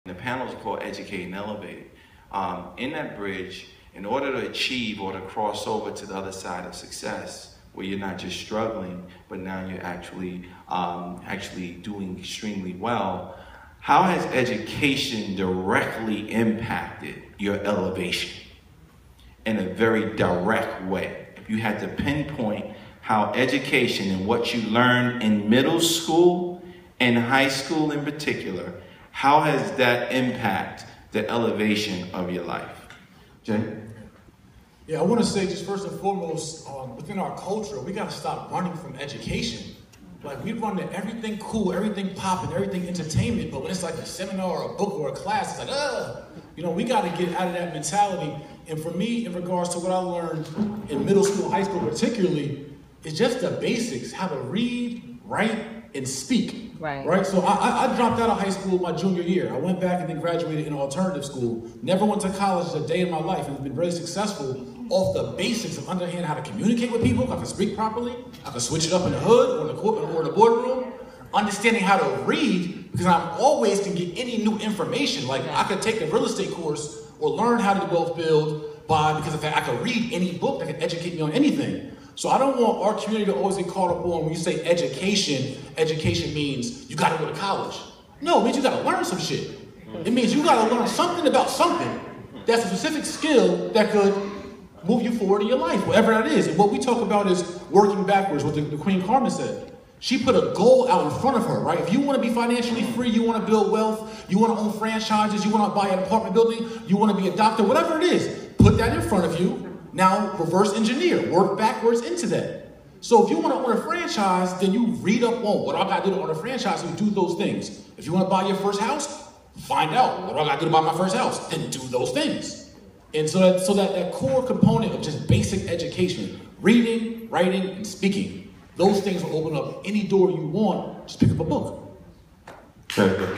The panel is called Educate and Elevate. In that bridge, in order to achieve or to cross over to the other side of success, where you're not just struggling, but now you're actually doing extremely well, how has education directly impacted your elevation? In a very direct way. If you had to pinpoint how education and what you learned in middle school and high school in particular, how has that impacted the elevation of your life? Jay? Yeah, I want to say just first and foremost, within our culture, we got to stop running from education. Like, we run to everything cool, everything popping, everything entertainment, but when it's like a seminar or a book or a class, it's like, ugh! You know, we got to get out of that mentality. And for me, in regards to what I learned in middle school, high school particularly, it's just the basics, how to read, write, and speak. Right? So I dropped out of high school my junior year. I went back and then graduated in an alternative school. Never went to college a day in my life, and been very successful off the basics of understanding how to communicate with people. I can speak properly. I can switch it up in the hood or in the court or in the boardroom. Understanding how to read, because I always can get any new information. Like, I could take a real estate course or learn how to wealth build because of that I could read any book that can educate me on anything. So I don't want our community to always get caught up on when you say education, education means you gotta go to college. No, it means you gotta learn some shit. It means you gotta learn something about something that's a specific skill that could move you forward in your life, whatever that is. And what we talk about is working backwards, what the Queen Carmen said. She put a goal out in front of her, right? If you wanna be financially free, you wanna build wealth, you wanna own franchises, you wanna buy an apartment building, you wanna be a doctor, whatever it is, put that in front of you. Now, reverse engineer, work backwards into that. So if you want to own a franchise, then you read up on what I got to do to own a franchise and do those things. If you want to buy your first house, find out what I got to do to buy my first house, then do those things. And so that core component of just basic education, reading, writing, and speaking, those things will open up any door you want. Just pick up a book. Very good.